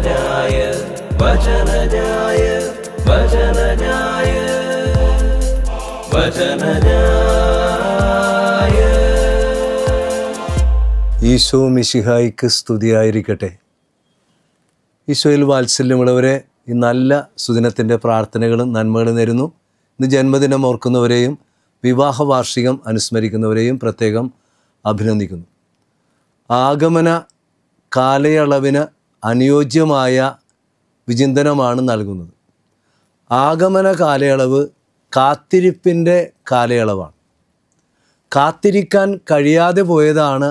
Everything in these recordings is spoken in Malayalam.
വചനജായ വചനജായ വചനജായ വചനജായ. ഈശോ മിശിഹായിക്ക് സ്തുതിയായിരിക്കട്ടെ. ഈശോയിൽ വാത്സല്യമുള്ളവരെ, ഈ നല്ല സുദിനത്തിൻ്റെ പ്രാർത്ഥനകളും നന്മകളും നേരുന്നു. ഇന്ന് ജന്മദിനം ഓർക്കുന്നവരെയും വിവാഹ വാർഷികം അനുസ്മരിക്കുന്നവരെയും പ്രത്യേകം അഭിനന്ദിക്കുന്നു. ആഗമന കാലയളവിന് അനുയോജ്യമായ വിചിന്തനമാണ് നൽകുന്നത്. ആഗമന കാലയളവ് കാത്തിരിപ്പിൻ്റെ കാലയളവാണ്. കാത്തിരിക്കാൻ കഴിയാതെ പോയതാണ്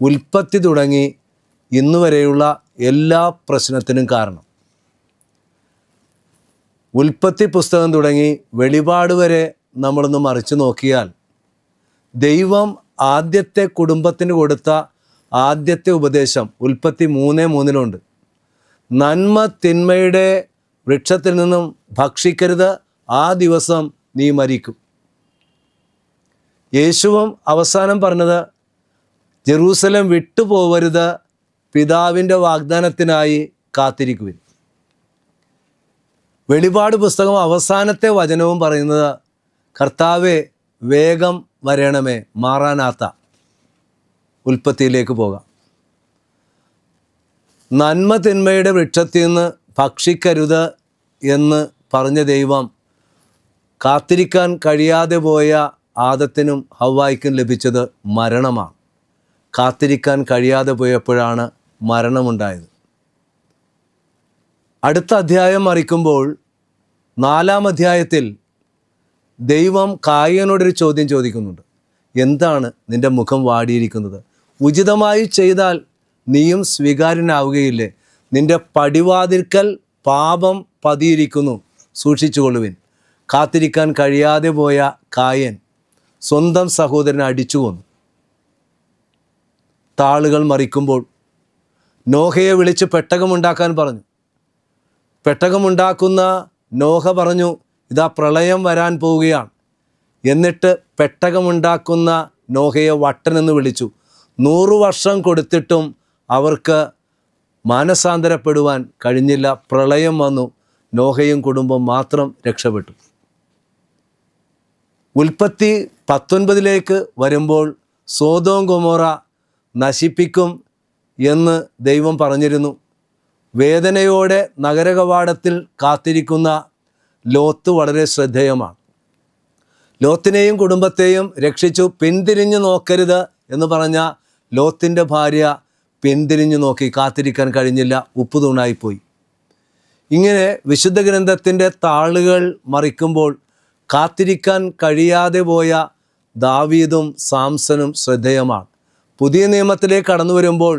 ഉൽപ്പത്തി തുടങ്ങി ഇന്നുവരെയുള്ള എല്ലാ പ്രശ്നത്തിനും കാരണം. ഉൽപ്പത്തി പുസ്തകം തുടങ്ങി വെളിപാട് വരെ നമ്മളൊന്ന് മറിച്ച് നോക്കിയാൽ ദൈവം ആദ്യത്തെ കുടുംബത്തിന് കൊടുത്ത ആദ്യത്തെ ഉപദേശം ഉൽപ്പത്തി 3:3 നന്മ തിന്മയുടെ വൃക്ഷത്തിൽ നിന്നും ഭക്ഷിക്കരുത്, ആ ദിവസം നീ മരിക്കും. യേശുവും അവസാനം പറഞ്ഞത് ജെറൂസലം വിട്ടുപോകരുത്, പിതാവിൻ്റെ വാഗ്ദാനത്തിനായി കാത്തിരിക്കുവിൻ. വെളിപാട് പുസ്തകം അവസാനത്തെ വചനവും പറയുന്നത് കർത്താവേ വേഗം വരണമേ, മാറാനാത്ത. ഉൽപ്പത്തിയിലേക്ക് പോകാം. നന്മ തിന്മയുടെ വൃക്ഷത്തിൽ നിന്ന് ഭക്ഷിക്കരുത് എന്ന് പറഞ്ഞ ദൈവം കാത്തിരിക്കാൻ കഴിയാതെ പോയ ആദത്തിനും ഹവ്വായ്ക്കും ലഭിച്ചത് മരണമാണ്. കാത്തിരിക്കാൻ കഴിയാതെ പോയപ്പോഴാണ് മരണമുണ്ടായത്. അടുത്ത അധ്യായം മറിക്കുമ്പോൾ 4-ാം അധ്യായത്തിൽ ദൈവം കായനോടൊരു ചോദ്യം ചോദിക്കുന്നുണ്ട്. എന്താണ് നിൻ്റെ മുഖം വാടിയിരിക്കുന്നത്? ഉചിതമായി ചെയ്താൽ നീയും സ്വീകാര്യനാവുകയില്ലേ? നിൻ്റെ പടിവാതിൽക്കൽ പാപം പതിയിരിക്കുന്നു, സൂക്ഷിച്ചുകൊള്ളുവിൻ. കാത്തിരിക്കാൻ കഴിയാതെ പോയ കായൻ സ്വന്തം സഹോദരനെ അടിച്ചു കൊന്നു. താളുകൾ മറിക്കുമ്പോൾ നോഹയെ വിളിച്ച് പെട്ടകമുണ്ടാക്കാൻ പറഞ്ഞു. പെട്ടകമുണ്ടാക്കുന്ന നോഹ പറഞ്ഞു, ഇതാ പ്രളയം വരാൻ പോവുകയാണ്. എന്നിട്ട് പെട്ടകമുണ്ടാക്കുന്ന നോഹയെ വട്ടനെന്ന് വിളിച്ചു. 100 വർഷം കൊടുത്തിട്ടും അവർക്ക് മാനസാന്തരപ്പെടുവാൻ കഴിഞ്ഞില്ല. പ്രളയം വന്നു. നോഹയും കുടുംബം മാത്രം രക്ഷപ്പെട്ടു. ഉൽപ്പത്തി 19 വരുമ്പോൾ സോദോം ഗൊമോറ നശിപ്പിക്കും എന്ന് ദൈവം പറഞ്ഞിരുന്നു. വേദനയോടെ നഗരകവാടത്തിൽ കാത്തിരിക്കുന്ന ലോത്ത് വളരെ ശ്രദ്ധേയമാണ്. ലോത്തിനെയും കുടുംബത്തെയും രക്ഷിച്ചു. പിന്തിരിഞ്ഞു നോക്കരുത് എന്ന് പറഞ്ഞ ലോത്തിൻ്റെ ഭാര്യ പിന്തിരിഞ്ഞു നോക്കി. കാത്തിരിക്കാൻ കഴിഞ്ഞില്ല, ഉപ്പുതൂണായിപ്പോയി. ഇങ്ങനെ വിശുദ്ധ ഗ്രന്ഥത്തിൻ്റെ താളുകൾ മറിക്കുമ്പോൾ കാത്തിരിക്കാൻ കഴിയാതെ പോയ ദാവീദും സാംസനും ശ്രദ്ധേയമാണ്. പുതിയ നിയമത്തിലേക്ക് കടന്നു വരുമ്പോൾ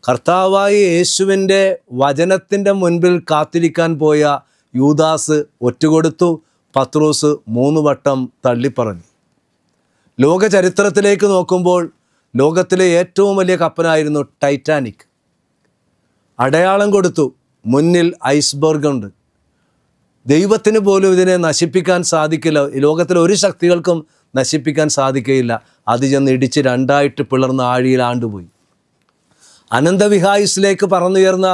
കർത്താവായ യേശുവിൻ്റെ വചനത്തിൻ്റെ മുൻപിൽ കാത്തിരിക്കാൻ പോയ യൂദാസ് ഒറ്റുകൊടുത്തു. പത്രോസ് 3 വട്ടം തള്ളിപ്പറഞ്ഞു. ലോക ചരിത്രത്തിലേക്ക് നോക്കുമ്പോൾ ലോകത്തിലെ ഏറ്റവും വലിയ കപ്പലായിരുന്നു ടൈറ്റാനിക്. അടയാളം കൊടുത്തു, മുന്നിൽ ഐസ്ബർഗ് ഉണ്ട്. ദൈവത്തിന് പോലും ഇതിനെ നശിപ്പിക്കാൻ സാധിക്കില്ല. ലോകത്തിലെ ഒരു ശക്തികൾക്കും നശിപ്പിക്കാൻ സാധിക്കുകയില്ല. അത് ചെന്ന് ഇടിച്ച് 2ആയിട്ട് പിളർന്ന ആഴിയിൽ ആണ്ടുപോയി. അനന്തവിഹായുസിലേക്ക് പറന്നുയർന്ന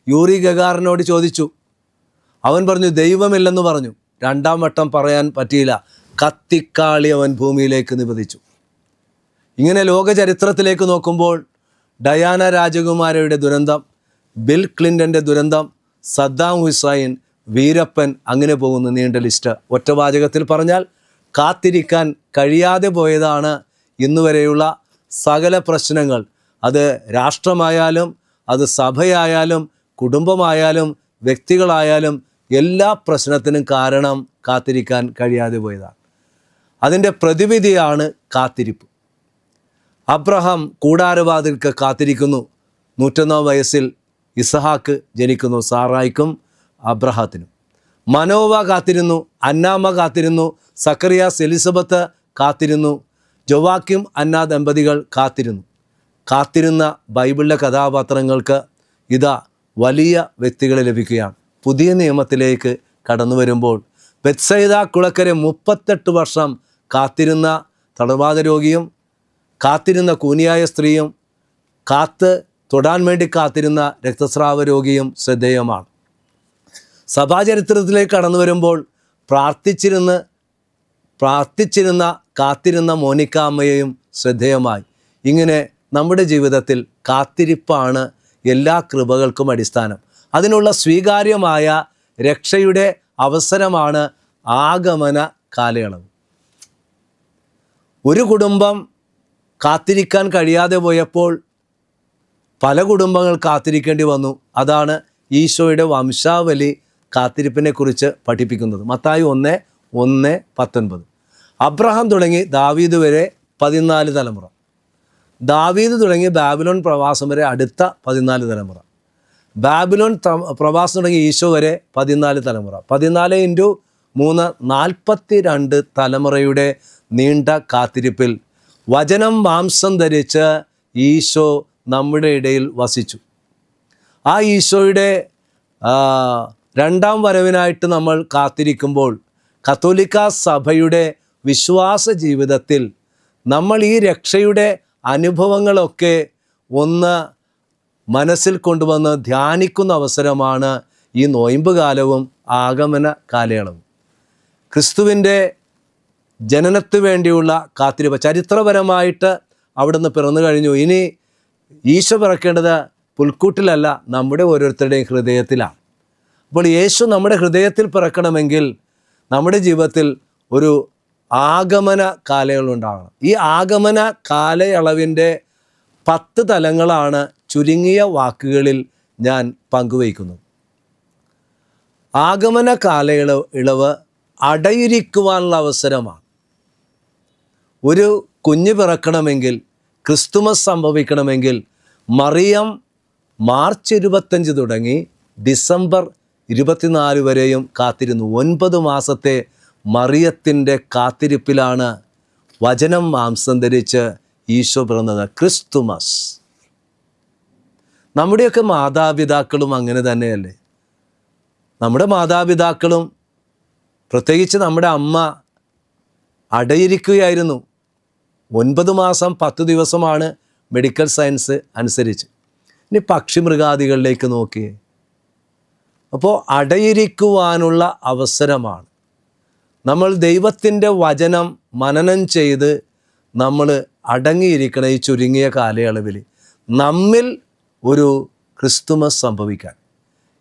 യൂറി ഗഗാറിനോട് ചോദിച്ചു. അവൻ പറഞ്ഞു ദൈവമില്ലെന്ന് പറഞ്ഞു. 2ാം വട്ടം പറയാൻ പറ്റിയില്ല. കത്തിക്കാളി അവൻ ഭൂമിയിലേക്ക് നിപതിച്ചു. ഇങ്ങനെ ലോക ചരിത്രത്തിലേക്ക് നോക്കുമ്പോൾ ഡയാന രാജകുമാരിയുടെ ദുരന്തം, ബിൽ ക്ലിൻ്റൻ്റെ ദുരന്തം, സദ്ദാം ഹുസൈൻ, വീരപ്പൻ, അങ്ങനെ പോകുന്ന നീണ്ട ലിസ്റ്റ്. ഒറ്റവാചകത്തിൽ പറഞ്ഞാൽ കാത്തിരിക്കാൻ കഴിയാതെ പോയതാണ് ഇന്നുവരെയുള്ള സകല പ്രശ്നങ്ങൾ. അത് രാഷ്ട്രമായാലും അത് സഭയായാലും കുടുംബമായാലും വ്യക്തികളായാലും എല്ലാ പ്രശ്നത്തിനും കാരണം കാത്തിരിക്കാൻ കഴിയാതെ പോയതാണ്. അതിൻ്റെ പ്രതിവിധിയാണ് കാത്തിരിപ്പ്. അബ്രഹാം കൂടാരവാതിൽക്ക് കാത്തിരിക്കുന്നു. 101 വയസ്സിൽ ഇസഹാക്ക് ജനിക്കുന്നു, സാറായിക്കും അബ്രഹാത്തിനും. മനോവ കാത്തിരുന്നു, അന്നാമ്മ കാത്തിരുന്നു, സക്കറിയാസ് എലിസബത്ത് കാത്തിരുന്നു, ജോവാക്യം അന്ന ദമ്പതികൾ കാത്തിരുന്നു. കാത്തിരുന്ന ബൈബിളിലെ കഥാപാത്രങ്ങൾക്ക് ഇതാ വലിയ വ്യക്തികളെ ലഭിക്കുകയാണ്. പുതിയ നിയമത്തിലേക്ക് കടന്നു വരുമ്പോൾ ബെത്സൈദ കുളക്കരെ 38 വർഷം കാത്തിരുന്ന തളർവാദ രോഗിയും കാത്തിരുന്ന കൂനിയായ സ്ത്രീയും കാത്ത് തൊടാൻ വേണ്ടി കാത്തിരുന്ന രക്തസ്രാവ രോഗിയും ശ്രദ്ധേയമാണ്. സഭാചരിത്രത്തിലേക്ക് കടന്നു വരുമ്പോൾ കാത്തിരുന്ന മോനിക്ക അമ്മയെയും ശ്രദ്ധേയമായി. ഇങ്ങനെ നമ്മുടെ ജീവിതത്തിൽ കാത്തിരിപ്പാണ് എല്ലാ കൃപകൾക്കും അടിസ്ഥാനം. അതിനുള്ള സ്വീകാര്യമായ രക്ഷയുടെ അവസരമാണ് ആഗമന കാലയളവ്. ഒരു കുടുംബം കാത്തിരിക്കാൻ കഴിയാതെ പോയപ്പോൾ പല കുടുംബങ്ങൾ കാത്തിരിക്കേണ്ടി വന്നു. അതാണ് ഈശോയുടെ വംശാവലി കാത്തിരിപ്പിനെക്കുറിച്ച് പഠിപ്പിക്കുന്നത്. മത്തായി 1:19. അബ്രഹാം തുടങ്ങി ദാവീദ് വരെ 14 തലമുറ. ദാവീദ് തുടങ്ങി ബാബിലോൺ പ്രവാസം വരെ അടുത്ത 14 തലമുറ. ബാബിലോൺ പ്രവാസം തുടങ്ങി ഈശോ വരെ 14 തലമുറ. 14 × 3 42 തലമുറയുടെ നീണ്ട കാത്തിരിപ്പിൽ വചനം മാംസം ധരിച്ച് ഈശോ നമ്മുടെ ഇടയിൽ വസിച്ചു. ആ ഈശോയുടെ രണ്ടാം വരവിനായിട്ട് നമ്മൾ കാത്തിരിക്കുമ്പോൾ കത്തോലിക്ക സഭയുടെ വിശ്വാസ ജീവിതത്തിൽ നമ്മൾ ഈ രക്ഷയുടെ അനുഭവങ്ങളൊക്കെ ഒന്ന് മനസ്സിൽ കൊണ്ടുവന്ന് ധ്യാനിക്കുന്ന അവസരമാണ് ഈ നോയമ്പ് കാലവും ആഗമന കാലയളവും. ക്രിസ്തുവിൻ്റെ ജനനത്തിന് വേണ്ടിയുള്ള കാത്തിരിപ്പ് ചരിത്രപരമായിട്ട് അവിടുന്ന് പിറന്നു കഴിഞ്ഞു. ഇനി ഈശോ പിറക്കേണ്ടത് പുൽക്കൂട്ടിലല്ല, നമ്മുടെ ഓരോരുത്തരുടെയും ഹൃദയത്തിലാണ്. അപ്പോൾ യേശു നമ്മുടെ ഹൃദയത്തിൽ പിറക്കണമെങ്കിൽ നമ്മുടെ ജീവിതത്തിൽ ഒരു ആഗമന കാലയളവുണ്ടാകണം. ഈ ആഗമന കാലയളവിൻ്റെ 10 തലങ്ങളാണ് ചുരുങ്ങിയ വാക്കുകളിൽ ഞാൻ പങ്കുവയ്ക്കുന്നത്. ആഗമന കാലയളവ് അടയിരിക്കുവാനുള്ള അവസരമാണ്. ഒരു കുഞ്ഞ് പിറക്കണമെങ്കിൽ, ക്രിസ്തുമസ് സംഭവിക്കണമെങ്കിൽ മറിയം മാർച്ച് 25 തുടങ്ങി ഡിസംബർ 24 വരെയും കാത്തിരുന്നു. 9 മാസത്തെ മറിയത്തിൻ്റെ കാത്തിരിപ്പിലാണ് വചനം മാംസം ധരിച്ച് ഈശോ പിറന്നത്. ക്രിസ്തുമസ്. നമ്മുടെയൊക്കെ മാതാപിതാക്കളും അങ്ങനെ തന്നെയല്ലേ? നമ്മുടെ മാതാപിതാക്കളും പ്രത്യേകിച്ച് നമ്മുടെ അമ്മ അടയിരിക്കുകയായിരുന്നു. 9 മാസം 10 ദിവസമാണ് മെഡിക്കൽ സയൻസ് അനുസരിച്ച്. ഇനി പക്ഷി മൃഗാദികളിലേക്ക് നോക്കിയേ. അപ്പോൾ അടയിരിക്കുവാനുള്ള അവസരമാണ്. നമ്മൾ ദൈവത്തിൻ്റെ വചനം മനനം ചെയ്ത് നമ്മൾ അടങ്ങിയിരിക്കണം. ഈ ചുരുങ്ങിയ കാലയളവിൽ നമ്മിൽ ഒരു ക്രിസ്തുമസ് സംഭവിക്കാൻ.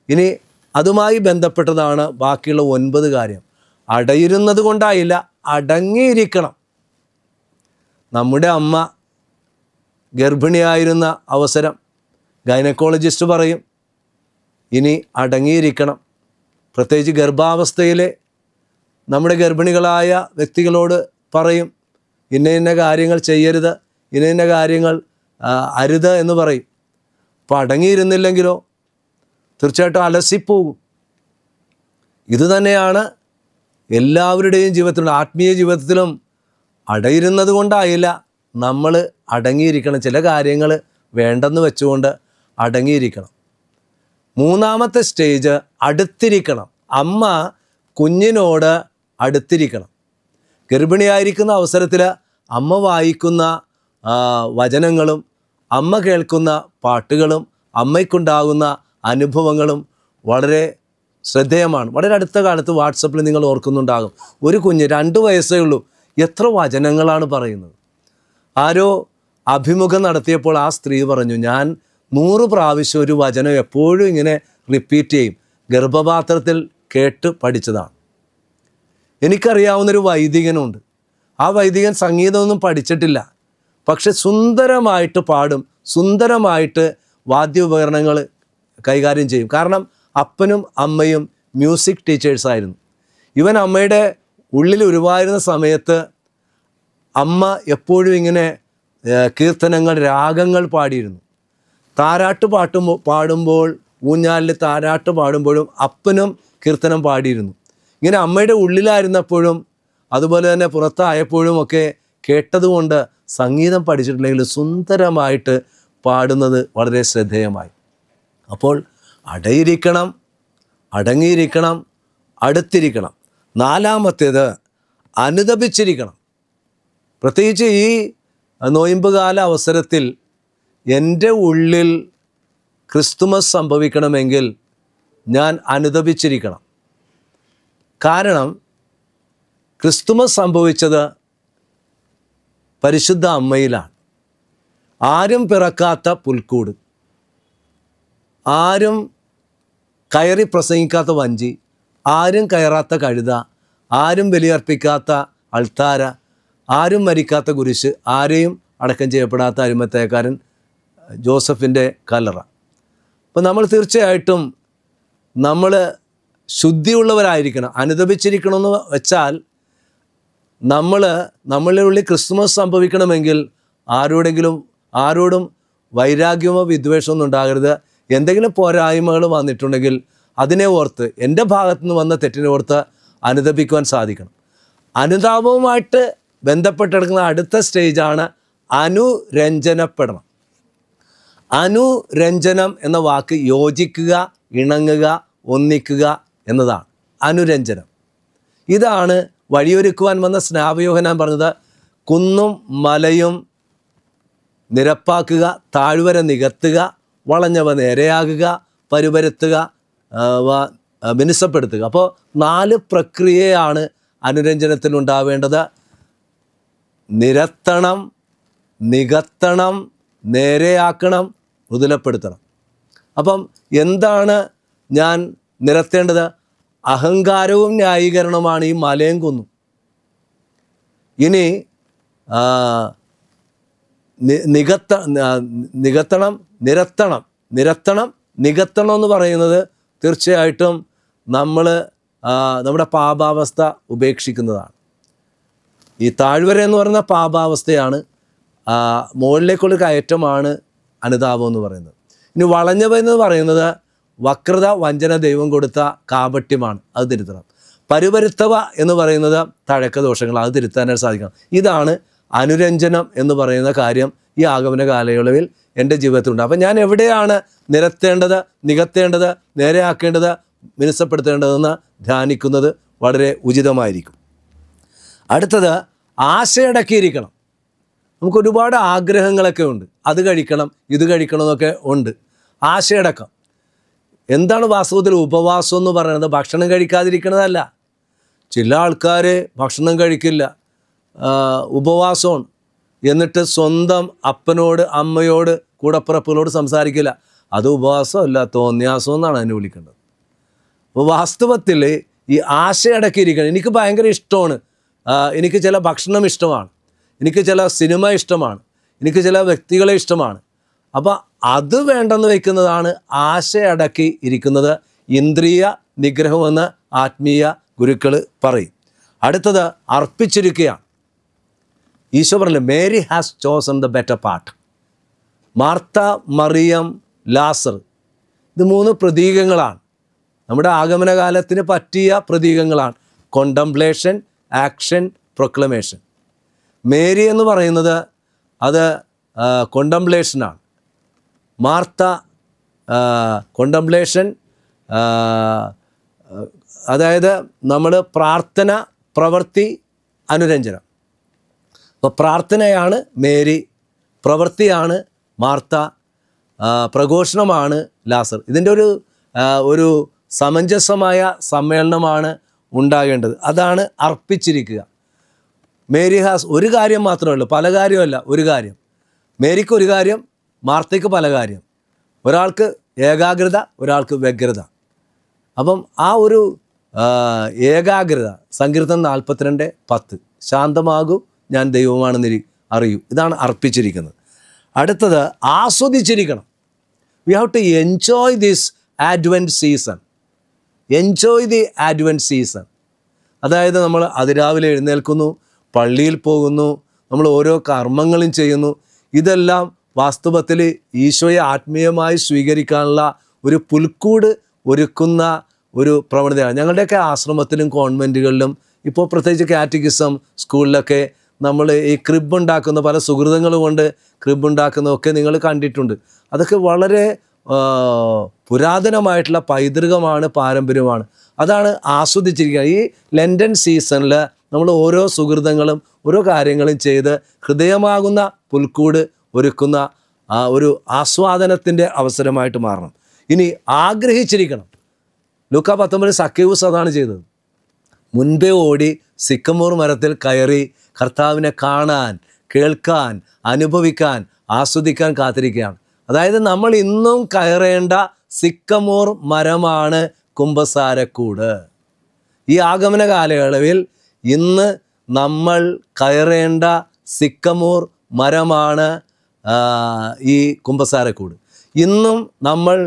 ഇനി അതുമായി ബന്ധപ്പെട്ടതാണ് ബാക്കിയുള്ള 9 കാര്യം. അടയിരുന്നത് കൊണ്ടായില്ല, അടങ്ങിയിരിക്കണം. നമ്മുടെ അമ്മ ഗർഭിണിയായിരുന്ന അവസരം ഗൈനക്കോളജിസ്റ്റ് പറയും ഇനി അടങ്ങിയിരിക്കണം. പ്രത്യേകിച്ച് ഗർഭാവസ്ഥയിൽ നമ്മുടെ ഗർഭിണികളായ വ്യക്തികളോട് പറയും ഇന്ന ഇന്ന കാര്യങ്ങൾ ചെയ്യരുത്, ഇന്ന ഇന്ന കാര്യങ്ങൾ അരുത് എന്ന് പറയും. അപ്പോൾ അടങ്ങിയിരുന്നില്ലെങ്കിലോ തീർച്ചയായിട്ടും അലസിപ്പോകും. ഇതുതന്നെയാണ് എല്ലാവരുടെയും ജീവിതത്തിലും ആത്മീയ ജീവിതത്തിലും. അടയിരുന്നത് കൊണ്ടായില്ല, നമ്മൾ അടങ്ങിയിരിക്കണം. ചില കാര്യങ്ങൾ വേണ്ടെന്ന് വെച്ചുകൊണ്ട് അടങ്ങിയിരിക്കണം. 3ാമത്തെ സ്റ്റേജ് അടുത്തിരിക്കണം. അമ്മ കുഞ്ഞിനോട് അടുത്തിരിക്കണം. ഗർഭിണിയായിരിക്കുന്ന അവസരത്തിൽ അമ്മ വായിക്കുന്ന വചനങ്ങളും അമ്മ കേൾക്കുന്ന പാട്ടുകളും അമ്മയ്ക്കുണ്ടാകുന്ന അനുഭവങ്ങളും വളരെ ശ്രദ്ധേയമാണ്. വളരെ അടുത്ത കാലത്ത് വാട്സപ്പിൽ നിങ്ങൾ ഓർക്കുന്നുണ്ടാകും, ഒരു കുഞ്ഞ് 2 വയസ്സേ ഉള്ളൂ, എത്ര വചനങ്ങളാണ് പറയുന്നത്. ആരോ അഭിമുഖം നടത്തിയപ്പോൾ ആ സ്ത്രീ പറഞ്ഞു, ഞാൻ 100 പ്രാവശ്യം ഒരു വചനം എപ്പോഴും ഇങ്ങനെ റിപ്പീറ്റ് ചെയ്യും, ഗർഭപാത്രത്തിൽ കേട്ട് പഠിച്ചതാണ്. എനിക്കറിയാവുന്നൊരു വൈദികനുണ്ട്. ആ വൈദികൻ സംഗീതമൊന്നും പഠിച്ചിട്ടില്ല, പക്ഷെ സുന്ദരമായിട്ട് പാടും, സുന്ദരമായിട്ട് വാദ്യോപകരണങ്ങൾ കൈകാര്യം ചെയ്യും. കാരണം അപ്പനും അമ്മയും മ്യൂസിക് ടീച്ചേഴ്സായിരുന്നു. ഇവൻ അമ്മയുടെ ഉള്ളിൽ ഉരുവായിരുന്ന സമയത്ത് അമ്മ എപ്പോഴും ഇങ്ങനെ കീർത്തനങ്ങൾ, രാഗങ്ങൾ പാടിയിരുന്നു. താരാട്ട് പാടുമ്പോൾ ഊഞ്ഞാലിൽ താരാട്ട് പാടുമ്പോഴും അപ്പനും കീർത്തനം പാടിയിരുന്നു. ഇങ്ങനെ അമ്മയുടെ ഉള്ളിലായിരുന്നപ്പോഴും അതുപോലെ തന്നെ പുറത്തായപ്പോഴും ഒക്കെ കേട്ടതുകൊണ്ട് സംഗീതം പഠിച്ചിട്ടില്ലെങ്കിൽ സുന്ദരമായിട്ട് പാടുന്നത് വളരെ ശ്രദ്ധേയമായി. അപ്പോൾ അടയിരിക്കണം, അടങ്ങിയിരിക്കണം, അടുത്തിരിക്കണം. 4ാമത്തേത് അനുതപിച്ചിരിക്കണം. പ്രത്യേകിച്ച് ഈ നോയമ്പ് കാല അവസരത്തിൽ എൻ്റെ ഉള്ളിൽ ക്രിസ്തുമസ് സംഭവിക്കണമെങ്കിൽ ഞാൻ അനുതപിച്ചിരിക്കണം. കാരണം ക്രിസ്തുമസ് സംഭവിച്ചത് പരിശുദ്ധ അമ്മയിലാണ്. ആരും പിറക്കാത്ത പുൽക്കൂട്, ആരും കയറി പ്രസംഗിക്കാത്ത വഞ്ചി, ആരും കയറാത്ത കഴുത, ആരും ബലിയർപ്പിക്കാത്ത അൾത്താര, ആരും മരിക്കാത്ത കുരിശ്, ആരെയും അടക്കം ചെയ്യപ്പെടാത്ത അരിമത്തയക്കാരൻ ജോസഫിൻ്റെ കല്ലറ. അപ്പോൾ നമ്മൾ തീർച്ചയായിട്ടും നമ്മൾ ശുദ്ധിയുള്ളവരായിരിക്കണം. അനുതപിച്ചിരിക്കണമെന്ന് വെച്ചാൽ നമ്മളുടെ ഉള്ളിൽ ക്രിസ്തുമസ് സംഭവിക്കണമെങ്കിൽ ആരോടും വൈരാഗ്യമോ വിദ്വേഷമൊന്നും ഉണ്ടാകരുത്. എന്തെങ്കിലും പോരായ്മകൾ വന്നിട്ടുണ്ടെങ്കിൽ അതിനെ ഓർത്ത്, എൻ്റെ ഭാഗത്തു നിന്ന് വന്ന തെറ്റിനെ ഓർത്ത് അനുതപിക്കുവാൻ സാധിക്കണം. അനുതാപവുമായിട്ട് ബന്ധപ്പെട്ടെടുക്കുന്ന അടുത്ത സ്റ്റേജാണ് അനുരഞ്ജനപ്പെടണം. അനുരഞ്ജനം എന്ന വാക്ക് യോജിക്കുക, ഇണങ്ങുക, ഒന്നിക്കുക എന്നതാണ് അനുരഞ്ജനം. ഇതാണ് വഴിയൊരുക്കുവാൻ വന്ന സ്നാപയോഹന്നാൻ പറഞ്ഞത്. കുന്നും മലയും നിരപ്പാക്കുക, താഴ്വര നികത്തുക, വളഞ്ഞവ നേരെയാകുക, പരുപരുത്തുക, മിനുസപ്പെടുത്തുക. അപ്പോൾ 4 പ്രക്രിയയാണ് അനുരഞ്ജനത്തിനുണ്ടാവേണ്ടത്. നിരത്തണം, നികത്തണം, നേരെയാക്കണം, മൃദുലപ്പെടുത്തണം. അപ്പം എന്താണ് ഞാൻ നിരത്തേണ്ടത്? അഹങ്കാരവും ന്യായീകരണവുമാണ് ഈ മലയും കുന്നും. ഇനി നികത്തണം, നിരത്തണം, നികത്തണം എന്ന് പറയുന്നത് തീർച്ചയായിട്ടും നമ്മുടെ പാപാവസ്ഥ ഉപേക്ഷിക്കുന്നതാണ്. ഈ താഴ്വര എന്ന് പറയുന്ന പാപാവസ്ഥയാണ്. മുകളിലേക്കുള്ള കയറ്റമാണ് അനുതാപം എന്ന് പറയുന്നത്. ഇനി വളഞ്ഞവ എന്ന് പറയുന്നത് വക്രത, വഞ്ചന ദൈവം കൊടുത്ത കാപട്യമാണ്, അത് തിരുത്തണം. പരുപരുത്തവ എന്ന് പറയുന്നത് തഴക്ക ദോഷങ്ങൾ, അത് തിരുത്താനായിട്ട് സാധിക്കണം. ഇതാണ് അനുരഞ്ജനം എന്ന് പറയുന്ന കാര്യം ഈ ആഗമന കാലയളവിൽ എൻ്റെ ജീവിതത്തിലുണ്ട്. അപ്പം ഞാൻ എവിടെയാണ് നിരത്തേണ്ടത്, നികത്തേണ്ടത്, നേരെയാക്കേണ്ടത്, മിനുസപ്പെടുത്തേണ്ടതെന്ന് ധ്യാനിക്കുന്നത് വളരെ ഉചിതമായിരിക്കും. അടുത്തത് ആശയടക്കിയിരിക്കണം. നമുക്ക് ഒരുപാട് ആഗ്രഹങ്ങളൊക്കെ ഉണ്ട്. അത് കഴിക്കണം, ഇത് കഴിക്കണം എന്നൊക്കെ ഉണ്ട്. ആശയടക്കം എന്താണ്? വാസ്തവത്തിൽ ഉപവാസം എന്ന് പറയുന്നത് ഭക്ഷണം കഴിക്കാതിരിക്കുന്നതല്ല. ചില ആൾക്കാർ ഭക്ഷണം കഴിക്കില്ല, ഉപവാസമാണ്, എന്നിട്ട് സ്വന്തം അപ്പനോട് അമ്മയോട് കൂടപ്പിറപ്പുകളോട് സംസാരിക്കില്ല. അത് ഉപവാസമല്ല, തോന്നിയാസം എന്നാണ് അതിനെ വിളിക്കേണ്ടത്. അപ്പോൾ വാസ്തവത്തിൽ ഈ ആശയടക്കിയിരിക്കണം. എനിക്ക് ഭയങ്കര ഇഷ്ടമാണ്, എനിക്ക് ചില ഭക്ഷണം ഇഷ്ടമാണ്, എനിക്ക് ചില സിനിമ ഇഷ്ടമാണ്, എനിക്ക് ചില വ്യക്തികളെ ഇഷ്ടമാണ്. അപ്പോൾ അത് വേണ്ടെന്ന് വയ്ക്കുന്നതാണ് ആശയടക്കി ഇരിക്കുന്നത്. ഇന്ദ്രിയ നിഗ്രഹമെന്ന് ആത്മീയ ഗുരുക്കൾ പറയും. അടുത്തത് അർപ്പിച്ചിരിക്കുകയാണ്. ഈശോ പറഞ്ഞില്ലേ, Mary has chosen the better part. Martha, Mariam, Lazar, ഇത് 3 പ്രതീകങ്ങളാണ്. നമ്മുടെ ആഗമനകാലത്തിന് പറ്റിയ പ്രതീകങ്ങളാണ്. Contemplation, action, proclamation. മേരി എന്ന് പറയുന്നത് അത് കോണ്ടംപ്ലേഷനാണ്. മാർത്ത കോണ്ടംപ്ലേഷൻ, അതായത് നമ്മൾ പ്രാർത്ഥന, പ്രവൃത്തി, അനുരഞ്ജനം. അപ്പോൾ പ്രാർത്ഥനയാണ് മേരി, പ്രവൃത്തിയാണ് മാർത്ത, പ്രഘോഷണമാണ് ലാസർ. ഇതിൻ്റെ ഒരു സമഞ്ജസമായ സമ്മേളനമാണ് ഉണ്ടാകേണ്ടത്. അതാണ് അർപ്പിച്ചിരിക്കുക. മേരി ഹാസ് ഒരു കാര്യം മാത്രമേ ഉള്ളൂ, പല കാര്യമല്ല, ഒരു കാര്യം. മേരിക്ക് ഒരു കാര്യം, മാർത്തയ്ക്ക് പല കാര്യം. ഒരാൾക്ക് ഏകാഗ്രത, ഒരാൾക്ക് വ്യഗ്രത. അപ്പം ആ ഒരു ഏകാഗ്രത, സങ്കീർത്തനം 42:10, ശാന്തമാകൂ ഞാൻ ദൈവമാണെന്ന് അറിയൂ. ഇതാണ് അർപ്പിച്ചിരിക്കുന്നത്. അടുത്തത് ആസ്വദിച്ചിരിക്കണം. We have to enjoy this advent season. Enjoy the advent season. അതായത് നമ്മൾ അതിരാവിലെ എഴുന്നേൽക്കുന്നു, പള്ളിയിൽ പോകുന്നു, നമ്മൾ ഓരോ കർമ്മങ്ങളും ചെയ്യുന്നു. ഇതെല്ലാം വാസ്തവത്തിൽ ഈശോയെ ആത്മീയമായി സ്വീകരിക്കാനുള്ള ഒരു പുൽക്കൂട് ഒരുക്കുന്ന ഒരു പ്രവണതയാണ്. ഞങ്ങളുടെയൊക്കെ ആശ്രമത്തിലും കോൺവെൻറ്റുകളിലും ഇപ്പോൾ പ്രത്യേകിച്ച് കാറ്റഗിസം സ്കൂളിലൊക്കെ നമ്മൾ ഈ ക്രിബ് ഉണ്ടാക്കുന്ന, പല സുഹൃതങ്ങൾ കൊണ്ട് ക്രിബ് ഉണ്ടാക്കുന്നതൊക്കെ നിങ്ങൾ കണ്ടിട്ടുണ്ട്. അതൊക്കെ വളരെ പുരാതനമായിട്ടുള്ള പൈതൃകമാണ്, പാരമ്പര്യമാണ്. അതാണ് ആസ്വദിച്ചിരിക്കുക. ഈ ലെൻഡൻ സീസണിൽ നമ്മൾ ഓരോ സുഹൃതങ്ങളും ഓരോ കാര്യങ്ങളും ചെയ്ത് ഹൃദയമാകുന്ന പുൽക്കൂട് ഒരുക്കുന്ന ഒരു ആസ്വാദനത്തിൻ്റെ അവസരമായിട്ട് മാറണം. ഇനി ആഗ്രഹിച്ചിരിക്കണം. ലൂക്കാ 19 സക്കേവൂസ് അതാണ് ചെയ്തത്. മുൻപേ ഓടി സിക്കമോർ മരത്തിൽ കയറി കർത്താവിനെ കാണാൻ, കേൾക്കാൻ, അനുഭവിക്കാൻ, ആസ്വദിക്കാൻ കാത്തിരിക്കുകയാണ്. അതായത് നമ്മൾ ഇന്നും കയറേണ്ട സിക്കമോർ മരമാണ് കുമ്പസാരക്കൂട്. ഈ ആഗമന കാലയളവിൽ ഇന്ന് നമ്മൾ കയറേണ്ട സിക്കമോർ മരമാണ് ഈ കുമ്പസാരക്കൂട്. ഇന്നും നമ്മൾ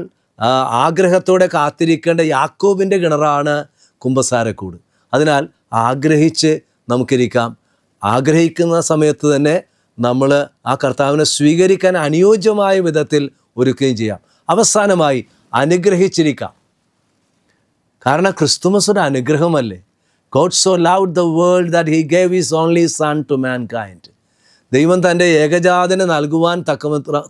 ആഗ്രഹത്തോടെ കാത്തിരിക്കേണ്ട യാക്കോബിൻ്റെ കിണറാണ് കുമ്പസാരക്കൂട്. അതിനാൽ ആഗ്രഹിച്ച് നമുക്കിരിക്കാം. ആഗ്രഹിക്കുന്ന സമയത്ത് തന്നെ നമ്മൾ ആ കർത്താവിനെ സ്വീകരിക്കാൻ അനുയോജ്യമായ വിധത്തിൽ ഒരുക്കുകയും ചെയ്യാം. അവസാനമായി അനുഗ്രഹിച്ചിരിക്കാം. കാരണം ക്രിസ്തുമസ് ഒരു അനുഗ്രഹമല്ലേ. God so loved the world that he gave his only son to mankind. ദൈവം തൻ്റെ ഏകജാതനെ നൽകുവാൻ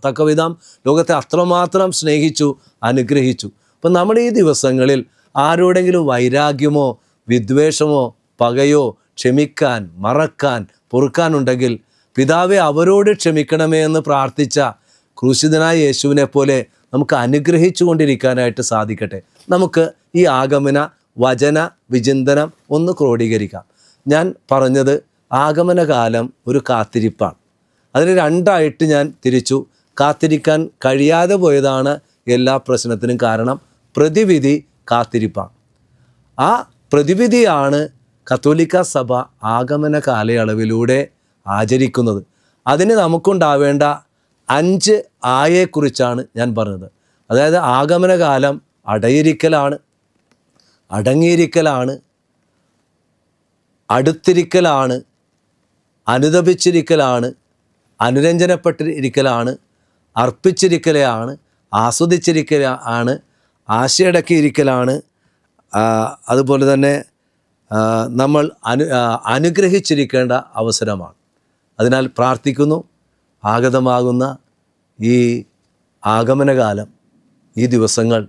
തക്കവിധം ലോകത്തെ അത്രമാത്രം സ്നേഹിച്ചു, അനുഗ്രഹിച്ചു. അപ്പം നമ്മൾ ഈ ദിവസങ്ങളിൽ ആരോടെങ്കിലും വൈരാഗ്യമോ വിദ്വേഷമോ പകയോ ക്ഷമിക്കാൻ, മറക്കാൻ, പൊറുക്കാനുണ്ടെങ്കിൽ പിതാവെ അവരോട് ക്ഷമിക്കണമേ എന്ന് പ്രാർത്ഥിച്ച ക്രൂശിതനായ യേശുവിനെ പോലെ നമുക്ക് അനുഗ്രഹിച്ചു കൊണ്ടിരിക്കാനായിട്ട് സാധിക്കട്ടെ. നമുക്ക് ഈ ആഗമന വചന വിചിന്തനം ഒന്ന് ക്രോഡീകരിക്കാം. ഞാൻ പറഞ്ഞത് ആഗമനകാലം ഒരു കാത്തിരിപ്പാണ്. അതിന് രണ്ടായിട്ട് ഞാൻ തിരിച്ചു. കാത്തിരിക്കാൻ കഴിയാതെ പോയതാണ് എല്ലാ പ്രശ്നത്തിനും കാരണം. പ്രതിവിധി കാത്തിരിപ്പാണ്. ആ പ്രതിവിധിയാണ് കത്തോലിക്ക സഭ ആഗമന കാലയളവിലൂടെ ആചരിക്കുന്നത്. അതിന് നമുക്കുണ്ടാവേണ്ട 5 ആയെക്കുറിച്ചാണ് ഞാൻ പറഞ്ഞത്. അതായത് ആഗമനകാലം അടയിരിക്കലാണ്, അടങ്ങിയിരിക്കലാണ്, അടുത്തിരിക്കലാണ്, അനുതപിച്ചിരിക്കലാണ്, അനുരഞ്ജനപ്പെട്ടിരിക്കലാണ്, അർപ്പിച്ചിരിക്കലാണ്, ആസ്വദിച്ചിരിക്കലാണ്, ആശയടക്കിയിരിക്കലാണ്, അതുപോലെ തന്നെ നമ്മൾ അനുഗ്രഹിച്ചിരിക്കേണ്ട അവസരമാണ്. അതിനാൽ പ്രാർത്ഥിക്കുന്നു, ആഗതമാകുന്ന ഈ ആഗമനകാലം, ഈ ദിവസങ്ങൾ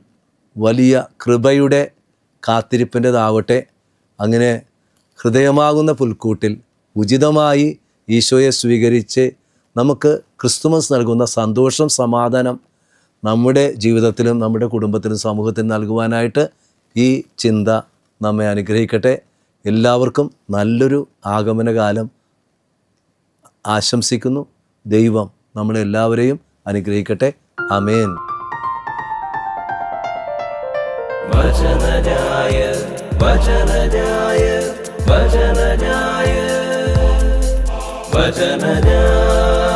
വലിയ കൃപയുടെ കാത്തിരിപ്പിൻ്റെതാവട്ടെ. അങ്ങനെ ഹൃദയമാകുന്ന പുൽക്കൂട്ടിൽ ഉചിതമായി ഈശോയെ സ്വീകരിച്ച് നമുക്ക് ക്രിസ്തുമസ് നൽകുന്ന സന്തോഷം, സമാധാനം നമ്മുടെ ജീവിതത്തിലും നമ്മുടെ കുടുംബത്തിലും സമൂഹത്തിനും നൽകുവാനായിട്ട് ഈ ചിന്ത നമ്മെ അനുഗ്രഹിക്കട്ടെ. എല്ലാവർക്കും നല്ലൊരു ആഗമനകാലം ആശംസിക്കുന്നു. ദൈവം നമ്മളെല്ലാവരെയും അനുഗ്രഹിക്കട്ടെ. ആമേൻ. വചനജായ വചനജായ വചനജായ വചനജായ